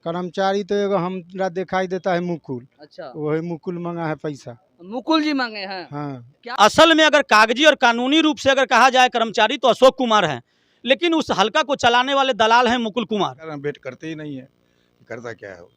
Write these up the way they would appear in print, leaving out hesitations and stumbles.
कर्मचारी तो एगो हमरा दिखाई देता है मुकुल। अच्छा, वही मुकुल मंगा है पैसा। मुकुल जी मांगे हैं। हाँ, क्या असल में अगर कागजी और कानूनी रूप से अगर कहा जाए कर्मचारी तो अशोक कुमार हैं, लेकिन उस हलका को चलाने वाले दलाल हैं मुकुल कुमार। वेट करते ही नहीं है, करता क्या है वो।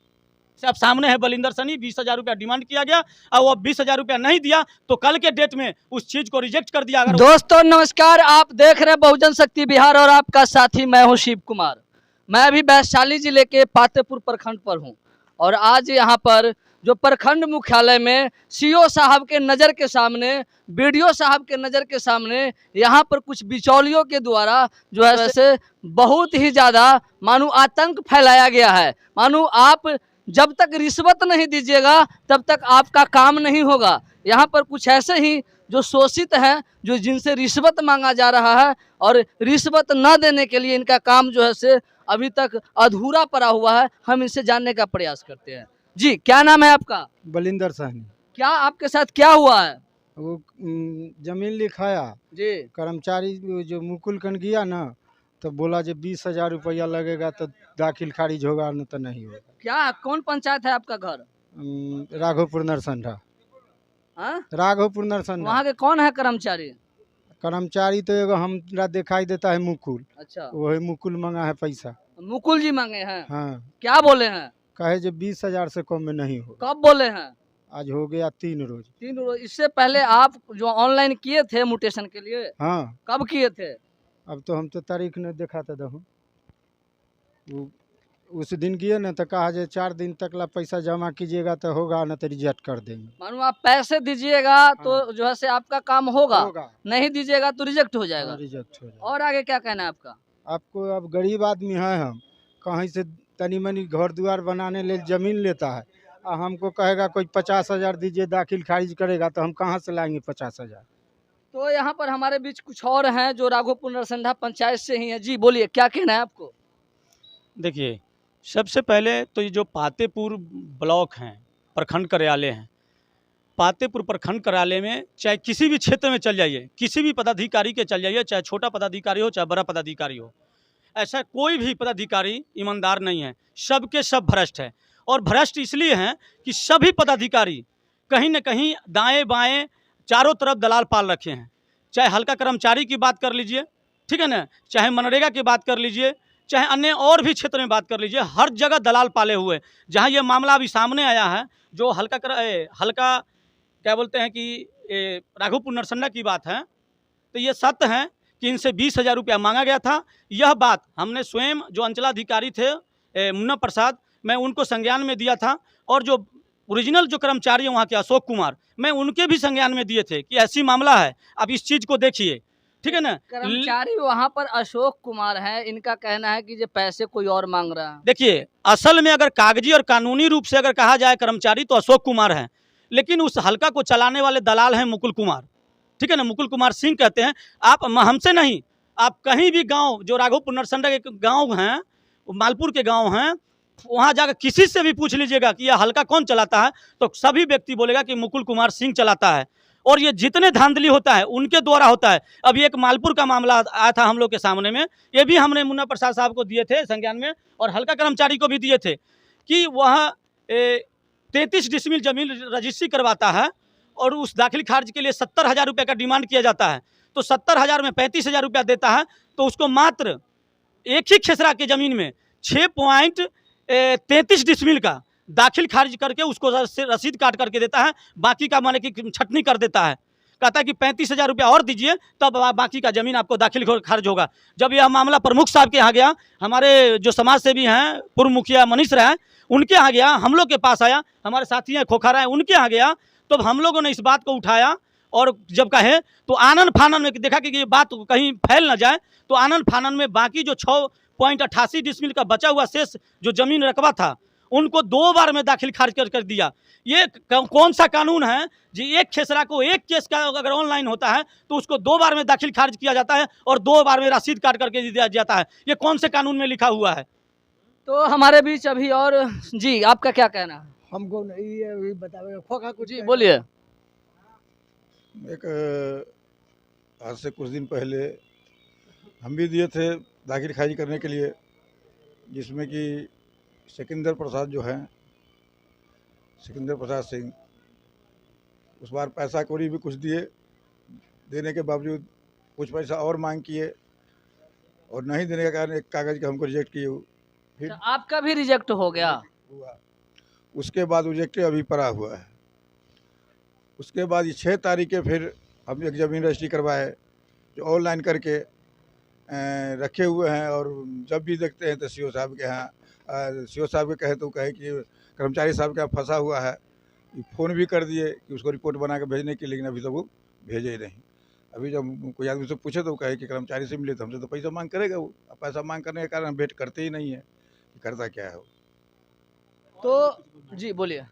अब सामने है बलिंदर सनी, 20,000 रुपया डिमांड किया गया और वो 20,000 रुपया नहीं दिया तो कल के डेट में उस चीज को रिजेक्ट कर दिया। अगर दोस्तों नमस्कार, आप देख रहे हैं बहुजन शक्ति बिहार और आपका साथी मैं हूं शिव कुमार। मैं अभी वैशाली जिले के पातेपुर प्रखंड पर हूं और आज यहां पर जो प्रखंड मुख्यालय में सीओ साहब के नज़र के सामने, बीडीओ साहब के नज़र के सामने यहां पर कुछ बिचौलियों के द्वारा जो है वैसे बहुत ही ज़्यादा मानो आतंक फैलाया गया है। मानो आप जब तक रिश्वत नहीं दीजिएगा तब तक आपका काम नहीं होगा। यहाँ पर कुछ ऐसे ही जो शोषित हैं, जो जिनसे रिश्वत मांगा जा रहा है और रिश्वत न देने के लिए इनका काम जो है से अभी तक अधूरा पड़ा हुआ है। हम इनसे जानने का प्रयास करते हैं। जी, क्या नाम है आपका? बलिंदर सहनी। क्या आपके साथ क्या हुआ है? वो जमीन लिखाया जी, कर्मचारी जो मुकुल कन गया ना, तो बोला जो 20,000 रुपया लगेगा तो दाखिल खारिज होगा, न तो नहीं होगा। क्या कौन पंचायत है आपका घर? राघोपुर नरसंडा। हाँ? राघोपुर नरसंडा। वहाँ के कौन है कर्मचारी? कर्मचारी तो एगो हमरा दिखाई देता है मुकुल। अच्छा, वही मुकुल मंगा है पैसा। मुकुल जी मांगे हैं। हाँ, क्या बोले हैं? कहे जो 20,000 से कम में नहीं होगा। कब बोले हैं? आज हो गया 3 रोज। 3 रोज। इससे पहले आप जो ऑनलाइन किए थे म्यूटेशन के लिए, हाँ, कब किए थे? अब तो हम तो तारीख नहीं दिखाते दहूँ। वो उस दिन किए ना तो कहा जो 4 दिन तक ला पैसा जमा कीजिएगा तो होगा, न तो रिजेक्ट कर देंगे। मानो आप पैसे दीजिएगा तो जो है से आपका काम होगा, नहीं दीजिएगा तो रिजेक्ट हो जाएगा। रिजेक्ट हो जाएगा। और आगे क्या कहना है आपका? आपको अब गरीब आदमी है, हम कहीं से तनी मनी घर द्वार बनाने ले जमीन लेता है और हमको कहेगा कोई 50,000 दीजिए दाखिल खारिज करेगा, तो हम कहाँ से लाएंगे 50,000। तो यहाँ पर हमारे बीच कुछ और हैं जो राघोपुर नरसंडा पंचायत से ही हैं। जी बोलिए, क्या कहना है आपको? देखिए, सबसे पहले तो ये जो पातेपुर ब्लॉक हैं, प्रखंड कार्यालय हैं, पातेपुर प्रखंड कार्यालय में चाहे किसी भी क्षेत्र में चल जाइए, किसी भी पदाधिकारी के चल जाइए, चाहे छोटा पदाधिकारी हो चाहे बड़ा पदाधिकारी हो, ऐसा कोई भी पदाधिकारी ईमानदार नहीं है। सबके सब भ्रष्ट है। और भ्रष्ट इसलिए हैं कि सभी पदाधिकारी कहीं न कहीं दाएं बाएं चारों तरफ दलाल पाल रखे हैं। चाहे हल्का कर्मचारी की बात कर लीजिए, ठीक है ना, चाहे मनरेगा की बात कर लीजिए, चाहे अन्य और भी क्षेत्र में बात कर लीजिए, हर जगह दलाल पाले हुए। जहाँ ये मामला अभी सामने आया है, जो हल्का क्या बोलते हैं कि राघोपुर नरसंडा की बात है, तो ये सत्य है कि इनसे 20,000 रुपया मांगा गया था। यह बात हमने स्वयं जो अंचलाधिकारी थे मुन्ना प्रसाद, मैं उनको संज्ञान में दिया था। और जो ओरिजिनल जो कर्मचारी हैं वहाँ के अशोक कुमार, मैं उनके भी संज्ञान में दिए थे कि ऐसी मामला है, अब इस चीज़ को देखिए, ठीक है ना। कर्मचारी वहाँ पर अशोक कुमार है, इनका कहना है कि ये पैसे कोई और मांग रहा है। देखिए, असल में अगर कागजी और कानूनी रूप से अगर कहा जाए कर्मचारी तो अशोक कुमार हैं, लेकिन उस हलका को चलाने वाले दलाल हैं मुकुल कुमार, ठीक है ना, मुकुल कुमार सिंह कहते हैं। आप हमसे नहीं, आप कहीं भी गांव जो राघोपुर नरसंडा के गांव हैं, मालपुर के गांव हैं, वहां जाकर किसी से भी पूछ लीजिएगा कि यह हलका कौन चलाता है, तो सभी व्यक्ति बोलेगा कि मुकुल कुमार सिंह चलाता है। और ये जितने धांधली होता है उनके द्वारा होता है। अभी एक मालपुर का मामला आया था हम लोग के सामने में, ये भी हमने मुन्ना प्रसाद साहब को दिए थे संज्ञान में, और हल्का कर्मचारी को भी दिए थे कि वह 33 डिसमिल जमीन रजिस्ट्री करवाता है और उस दाखिल खारिज के लिए 70,000 रुपये का डिमांड किया जाता है। तो 70,000 में 35,000 रुपया देता है, तो उसको मात्र एक ही खेसरा की ज़मीन में 6.33 डिसमिल का दाखिल खारिज करके उसको रसीद काट करके देता है। बाकी का माने कि छटनी कर देता है, कहता है कि 35,000 रुपया और दीजिए तब बाकी का ज़मीन आपको दाखिल खारिज होगा। जब यह मामला प्रमुख साहब के यहाँ गया, हमारे जो समाज सेवी हैं पूर्व मुखिया मनीष राय, उनके यहाँ गया, हम लोग के पास आया, हमारे साथी हैं खोखा राय, उनके यहाँ गया, तो हम लोगों ने इस बात को उठाया। और जब कहे तो आनन फानन में देखा कि ये बात कहीं फैल ना जाए, तो आनन फानन में बाकी जो 6.88 डिसमिल का बचा हुआ शेष जो जमीन रकबा था, उनको 2 बार में दाखिल खारिज कर दिया। ये कौन सा कानून है जी? एक खेसरा को एक केस का अगर ऑनलाइन होता है तो उसको 2 बार में दाखिल खारिज किया जाता है और 2 बार में रसीद काट करके दिया जाता है। ये कौन से कानून में लिखा हुआ है? तो हमारे बीच अभी और जी, आपका क्या कहना है? हमको नहीं बतावे खोखा कुछ। जी बोलिए। एक आज से कुछ दिन पहले हम भी दिए थे दाखिल खारिज करने के लिए, जिसमें कि सिकंदर प्रसाद जो हैं, सिकंदर प्रसाद सिंह, उस बार पैसा कौड़ी भी कुछ दिए, देने के बावजूद कुछ पैसा और मांग किए और नहीं देने के कारण एक कागज़ का हमको रिजेक्ट किए। फिर अच्छा, आपका भी रिजेक्ट हो गया। हुआ, उसके बाद रिजेक्ट अभी पड़ा हुआ है। उसके बाद ये 6 तारीख के फिर हम एक ज़मीन रजिस्ट्री करवाए जो ऑनलाइन करके रखे हुए हैं। और जब भी देखते हैं तो सीओ साहब के यहाँ, सीओ साहब के कहे तो कहे कि कर्मचारी साहब के यहाँ फंसा हुआ है। फ़ोन भी कर दिए कि उसको रिपोर्ट बना के भेजने की, लेकिन अभी तक वो भेजे ही नहीं। अभी जब कोई आदमी से पूछे तो कहे कि कर्मचारी से मिले तो हमसे तो पैसा मांग करेगा वो। अब पैसा मांग करने के कारण हम वेट करते ही नहीं है कि करता क्या है वो। तो जी बोलिए।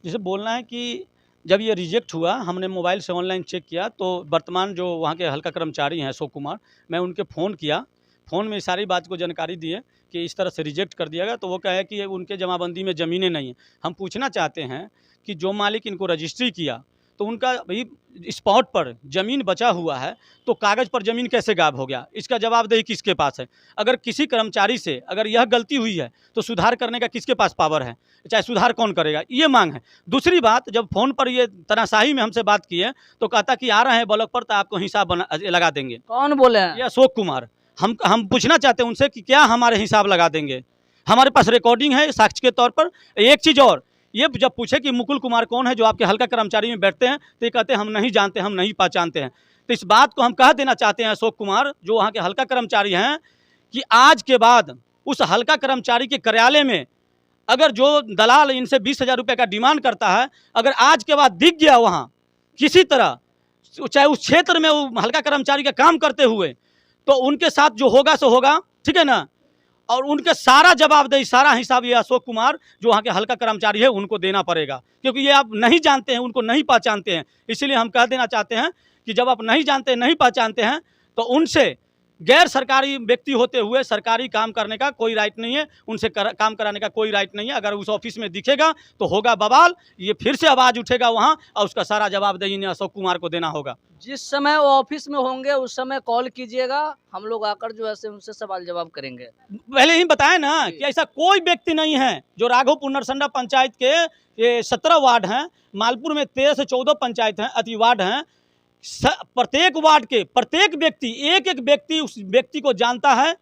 जैसे बोलना है कि जब ये रिजेक्ट हुआ, हमने मोबाइल से ऑनलाइन चेक किया तो वर्तमान जो वहाँ के हल्का कर्मचारी हैं अशोक कुमार, मैं उनके फ़ोन किया, फ़ोन में सारी बात को जानकारी दी है कि इस तरह से रिजेक्ट कर दिया गया। तो वो कहे कि उनके जमाबंदी में ज़मीनें नहीं हैं। हम पूछना चाहते हैं कि जो मालिक इनको रजिस्ट्री किया तो उनका भाई स्पॉट पर ज़मीन बचा हुआ है, तो कागज़ पर ज़मीन कैसे गायब हो गया? इसका जवाबदेही किसके पास है? अगर किसी कर्मचारी से अगर यह गलती हुई है तो सुधार करने का किसके पास पावर है? चाहे सुधार कौन करेगा, ये मांग है। दूसरी बात, जब फ़ोन पर ये तनाशाही में हमसे बात की है तो कहता कि आ रहे हैं ब्लॉक पर तो आपको हिसाब लगा देंगे। कौन बोले हैं? ये अशोक कुमार। हम पूछना चाहते हैं उनसे कि क्या हमारे हिसाब लगा देंगे? हमारे पास रिकॉर्डिंग है साक्ष्य के तौर पर। एक चीज़ और, ये जब पूछे कि मुकुल कुमार कौन है जो आपके हल्का कर्मचारी में बैठते हैं, तो ये कहते हैं हम नहीं जानते, हम नहीं पहचानते हैं। तो इस बात को हम कह देना चाहते हैं अशोक कुमार जो वहाँ के हल्का कर्मचारी हैं कि आज के बाद उस हल्का कर्मचारी के कार्यालय में अगर जो दलाल इनसे 20,000 रुपये का डिमांड करता है, अगर आज के बाद दिख गया वहाँ किसी तरह, चाहे उस क्षेत्र में वो हल्का कर्मचारी का काम करते हुए, तो उनके साथ जो होगा सो होगा, ठीक है ना। और उनके सारा जवाबदेही, सारा हिसाब ये अशोक कुमार जो वहाँ के हल्का कर्मचारी है उनको देना पड़ेगा, क्योंकि ये आप नहीं जानते हैं, उनको नहीं पहचानते हैं। इसीलिए हम कह देना चाहते हैं कि जब आप नहीं जानते, नहीं पहचानते हैं, तो उनसे गैर सरकारी व्यक्ति होते हुए सरकारी काम करने का कोई राइट नहीं है, उनसे काम कराने का कोई राइट नहीं है। अगर उस ऑफिस में दिखेगा तो होगा बवाल, ये फिर से आवाज़ उठेगा वहाँ और उसका सारा जवाबदेही ने अशोक कुमार को देना होगा। जिस समय वो ऑफिस में होंगे उस समय कॉल कीजिएगा, हम लोग आकर जो है उनसे सवाल जवाब करेंगे। पहले ही बताया ना कि ऐसा कोई व्यक्ति नहीं है। जो राघोपुर नरसंडा पंचायत के ये 17 वार्ड हैं, मालपुर में 13 से 14 पंचायत हैं, अति वार्ड हैं। प्रत्येक वार्ड के प्रत्येक व्यक्ति, एक एक व्यक्ति उस व्यक्ति को जानता है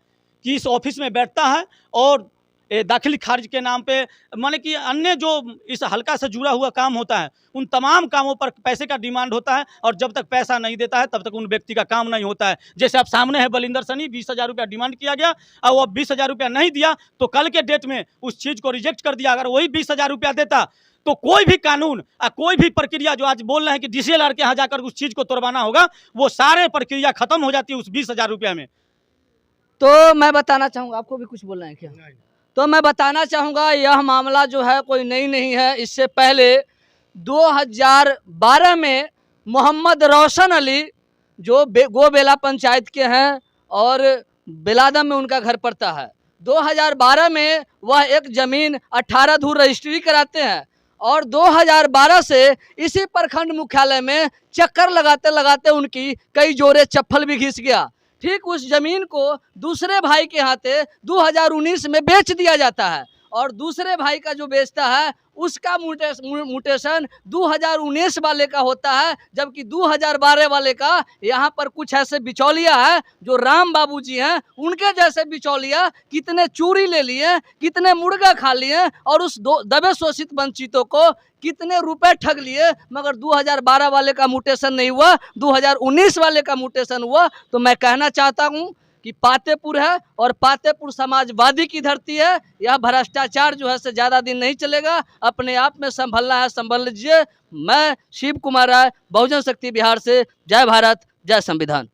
कि इस ऑफिस में बैठता है और दाखिल खारिज के नाम पे, माने कि अन्य जो इस हल्का से जुड़ा हुआ काम होता है उन तमाम कामों पर पैसे का डिमांड होता है, और जब तक पैसा नहीं देता है तब तक उन व्यक्ति का काम नहीं होता है। जैसे आप सामने है बलिंदर सनी, 20,000 रुपया डिमांड किया गया और वो 20,000 रुपया नहीं दिया तो कल के डेट में उस चीज़ को रिजेक्ट कर दिया। अगर वही 20,000 रुपया देता तो कोई भी कानून कोई भी प्रक्रिया जो आज बोल रहे हैं कि DCLR के यहाँ जाकर उस चीज़ को तोड़वाना होगा, वो सारे प्रक्रिया खत्म हो जाती है उस 20,000 रुपया में। तो मैं बताना चाहूँगा, आपको भी कुछ बोलना है क्या? तो मैं बताना चाहूँगा यह मामला जो है कोई नई नहीं है। इससे पहले 2012 में मोहम्मद रोशन अली जो गोबेला पंचायत के हैं और बेलादम में उनका घर पड़ता है, 2012 में वह एक ज़मीन 18 धूर रजिस्ट्री कराते हैं और 2012 से इसी प्रखंड मुख्यालय में चक्कर लगाते लगाते उनकी कई जोड़े चप्पल भी घिस गया। ठीक उस जमीन को दूसरे भाई के हाथे 2019 में बेच दिया जाता है और दूसरे भाई का जो बेचता है उसका म्यूटेशन 2019 वाले का होता है, जबकि 2012 वाले का यहाँ पर कुछ ऐसे बिचौलिया है जो राम बाबू जी हैं, उनके जैसे बिचौलिया कितने चूरी ले लिए, कितने मुर्गा खा लिए और उस दबे शोषित वंचितों को कितने रुपए ठग लिए, मगर 2012 वाले का म्यूटेशन नहीं हुआ, 2019 वाले का म्यूटेशन हुआ। तो मैं कहना चाहता हूँ कि पातेपुर है और पातेपुर समाजवादी की धरती है। यह भ्रष्टाचार जो है से ज़्यादा दिन नहीं चलेगा, अपने आप में संभलना है, संभल लीजिए। मैं शिव कुमार राय, बहुजन शक्ति बिहार से। जय भारत, जय संविधान।